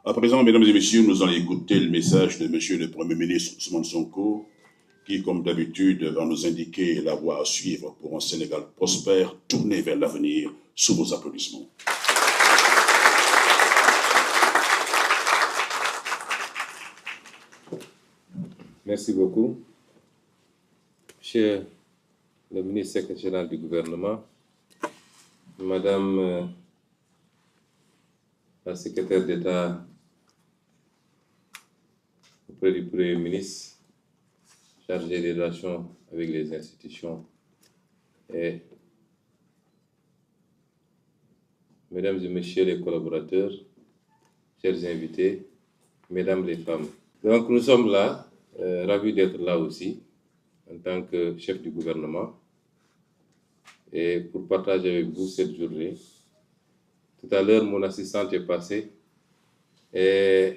À présent, mesdames et messieurs, nous allons écouter le message de monsieur le Premier ministre Ousmane Sonko, qui, comme d'habitude, va nous indiquer la voie à suivre pour un Sénégal prospère, tourné vers l'avenir, sous vos applaudissements. Merci beaucoup. Monsieur le ministre secrétaire général du gouvernement, Madame la secrétaire d'État auprès du Premier ministre, chargée des relations avec les institutions, et Mesdames et Messieurs les collaborateurs, chers invités, Mesdames les femmes. Donc nous sommes là, ravis d'être là aussi, en tant que chef du gouvernement, et pour partager avec vous cette journée. Tout à l'heure, mon assistante est passée, et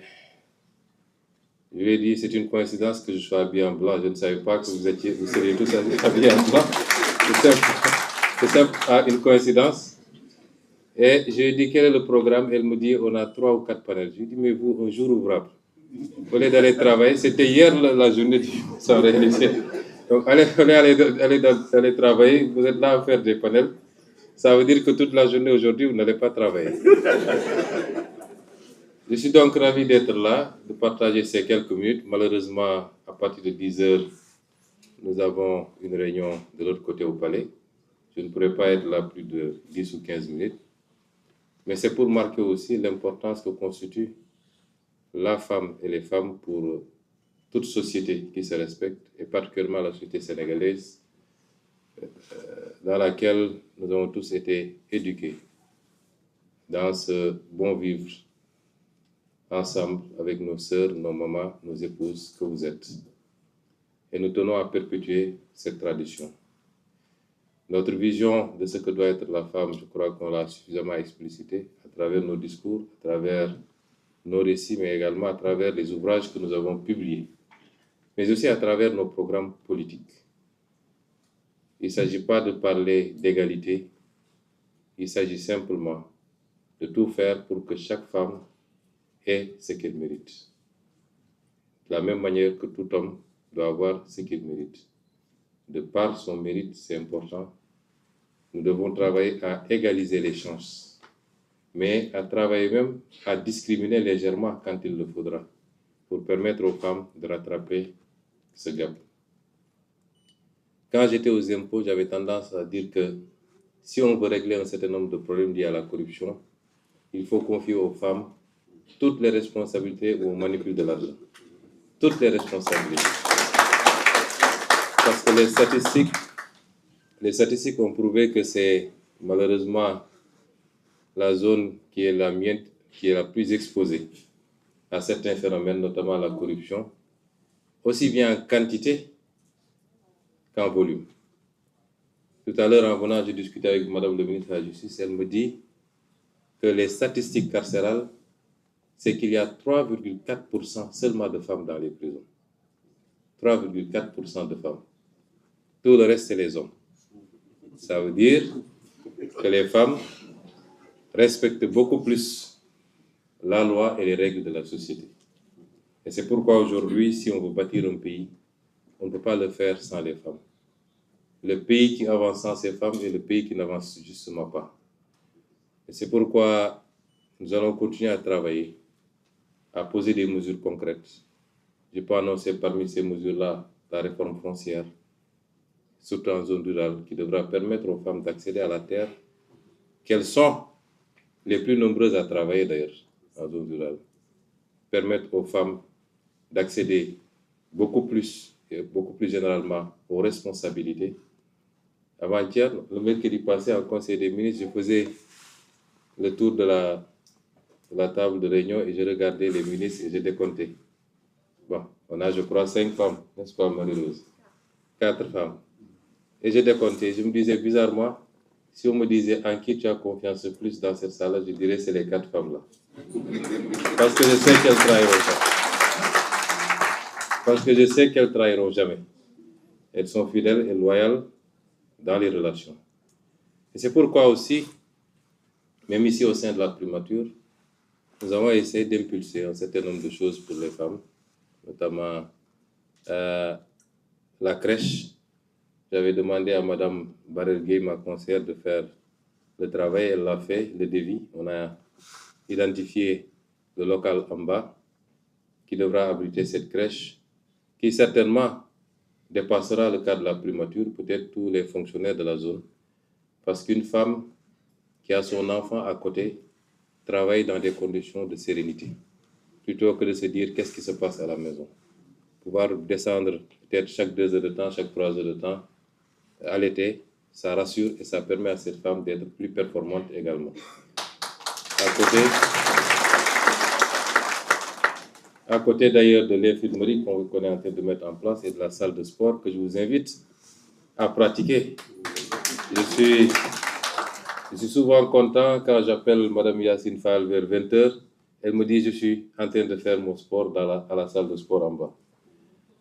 je lui ai dit, c'est une coïncidence que je sois habillé en blanc. Je ne savais pas que vous seriez tous habillés en blanc. C'est simple, une coïncidence. Et je lui ai dit, quel est le programme? Elle me dit, on a 3 ou 4 panels. Je lui ai dit, mais vous, un jour ouvrable. Au lieu d'aller travailler, c'était hier la journée sans réalité. Donc, allez travailler, vous êtes là à faire des panels. Ça veut dire que toute la journée aujourd'hui, vous n'allez pas travailler. Je suis donc ravi d'être là, de partager ces quelques minutes. Malheureusement, à partir de 10 heures, nous avons une réunion de l'autre côté au palais. Je ne pourrai pas être là plus de 10 ou 15 minutes. Mais c'est pour marquer aussi l'importance que constitue la femme et les femmes pour toute société qui se respecte, et particulièrement la société sénégalaise, dans laquelle nous avons tous été éduqués dans ce bon vivre ensemble avec nos sœurs, nos mamans, nos épouses que vous êtes. Et nous tenons à perpétuer cette tradition. Notre vision de ce que doit être la femme, je crois qu'on l'a suffisamment explicité à travers nos discours, à travers nos récits, mais également à travers les ouvrages que nous avons publiés, mais aussi à travers nos programmes politiques. Il ne s'agit pas de parler d'égalité, il s'agit simplement de tout faire pour que chaque femme ait ce qu'elle mérite. De la même manière que tout homme doit avoir ce qu'il mérite. De par son mérite, c'est important. Nous devons travailler à égaliser les chances, mais à travailler même à discriminer légèrement quand il le faudra, pour permettre aux femmes de rattraper ce gap. Quand j'étais aux impôts, j'avais tendance à dire que si on veut régler un certain nombre de problèmes liés à la corruption, il faut confier aux femmes toutes les responsabilités où on manipule de l'argent. Toutes les responsabilités. Parce que les statistiques ont prouvé que c'est malheureusement la zone qui est la mienne, qui est la plus exposée à certains phénomènes, notamment la corruption, aussi bien en quantité qu'en volume. Tout à l'heure, en venant, j'ai discuté avec Madame le ministre de la Justice. Elle me dit que les statistiques carcérales, c'est qu'il y a 3,4% seulement de femmes dans les prisons. 3,4% de femmes. Tout le reste, c'est les hommes. Ça veut dire que les femmes respectent beaucoup plus la loi et les règles de la société. Et c'est pourquoi aujourd'hui, si on veut bâtir un pays, on ne peut pas le faire sans les femmes. Le pays qui avance sans ces femmes est le pays qui n'avance justement pas. Et c'est pourquoi nous allons continuer à travailler, à poser des mesures concrètes. Je peux annoncer parmi ces mesures-là la réforme foncière, surtout en zone rurale, qui devra permettre aux femmes d'accéder à la terre, qu'elles sont les plus nombreuses à travailler d'ailleurs en zone rurale. Permettre aux femmes d'accéder beaucoup plus, et beaucoup plus généralement, aux responsabilités. Avant-hier, le mercredi passé, en Conseil des ministres, je faisais le tour de la table de réunion et je regardais les ministres et je décomptais. Bon, on a, je crois, 5 femmes, n'est-ce pas, Marie-Rose? 4 femmes. Et je décomptais, je me disais bizarrement, si on me disait en qui tu as confiance le plus dans cette salle, je dirais c'est les 4 femmes-là. Parce que je sais qu'elles trahiront jamais. Parce que je sais qu'elles trahiront jamais. Elles sont fidèles et loyales dans les relations. Et c'est pourquoi aussi, même ici au sein de la primature, nous avons essayé d'impulser un certain nombre de choses pour les femmes, notamment la crèche. J'avais demandé à Mme Barelgué, ma conseillère, de faire le travail. Elle l'a fait, le devis. On a identifié le local en bas qui devra abriter cette crèche, qui certainement dépassera le cadre de la primature, peut-être tous les fonctionnaires de la zone. Parce qu'une femme qui a son enfant à côté travaille dans des conditions de sérénité, plutôt que de se dire qu'est-ce qui se passe à la maison. Pouvoir descendre peut-être chaque 2 heures de temps, chaque 3 heures de temps, à l'été, ça rassure et ça permet à cette femme d'être plus performante également. À côté d'ailleurs de l'infirmerie qu'on est en train de mettre en place et de la salle de sport que je vous invite à pratiquer. Je suis souvent content quand j'appelle Mme Yacine Fall vers 20h. Elle me dit je suis en train de faire mon sport à la salle de sport en bas.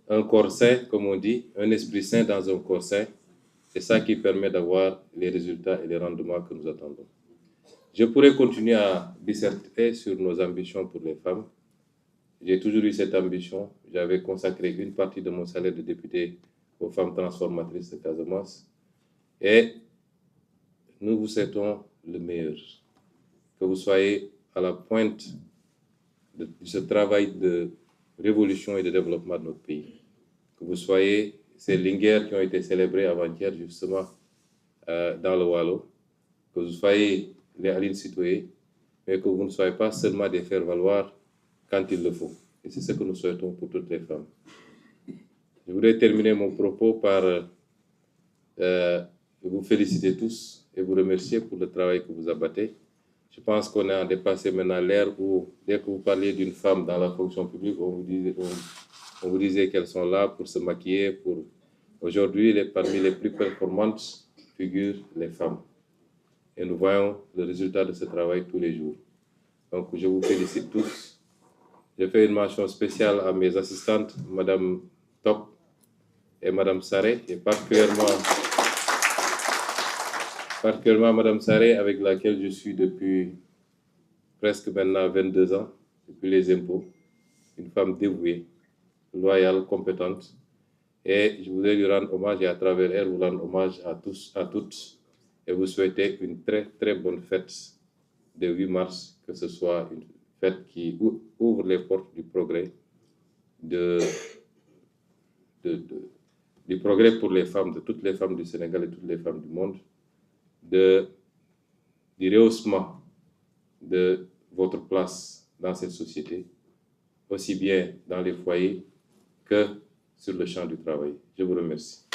Un corps sain, comme on dit, un esprit sain dans un corps sain, c'est ça qui permet d'avoir les résultats et les rendements que nous attendons. Je pourrais continuer à disserter sur nos ambitions pour les femmes. J'ai toujours eu cette ambition. J'avais consacré une partie de mon salaire de député aux femmes transformatrices de Casamance. Et nous vous souhaitons le meilleur. Que vous soyez à la pointe de ce travail de révolution et de développement de notre pays. Que vous soyez ces linguères qui ont été célébrées avant-hier justement dans le Wallo. Que vous soyez les Aline Sitoé, mais que vous ne soyez pas seulement des faire-valoir quand il le faut. Et c'est ce que nous souhaitons pour toutes les femmes. Je voudrais terminer mon propos par vous féliciter tous et vous remercier pour le travail que vous abattez. Je pense qu'on a dépassé maintenant l'ère où, dès que vous parliez d'une femme dans la fonction publique, on vous disait qu'elles sont là pour se maquiller. Aujourd'hui, parmi les plus performantes figurent les femmes. Et nous voyons le résultat de ce travail tous les jours. Donc, je vous félicite tous. Je fais une mention spéciale à mes assistantes, Mme Top et Mme Saré, et particulièrement Mme Saré, avec laquelle je suis depuis presque maintenant 22 ans, depuis les impôts. Une femme dévouée, loyale, compétente. Et je voudrais lui rendre hommage et à travers elle, vous rendre hommage à tous, à toutes, et vous souhaiter une très, très bonne fête de 8 mars, que ce soit une fête qui ouvre les portes du progrès, du progrès pour les femmes, de toutes les femmes du Sénégal et toutes les femmes du monde, du rehaussement de votre place dans cette société, aussi bien dans les foyers que sur le champ du travail. Je vous remercie.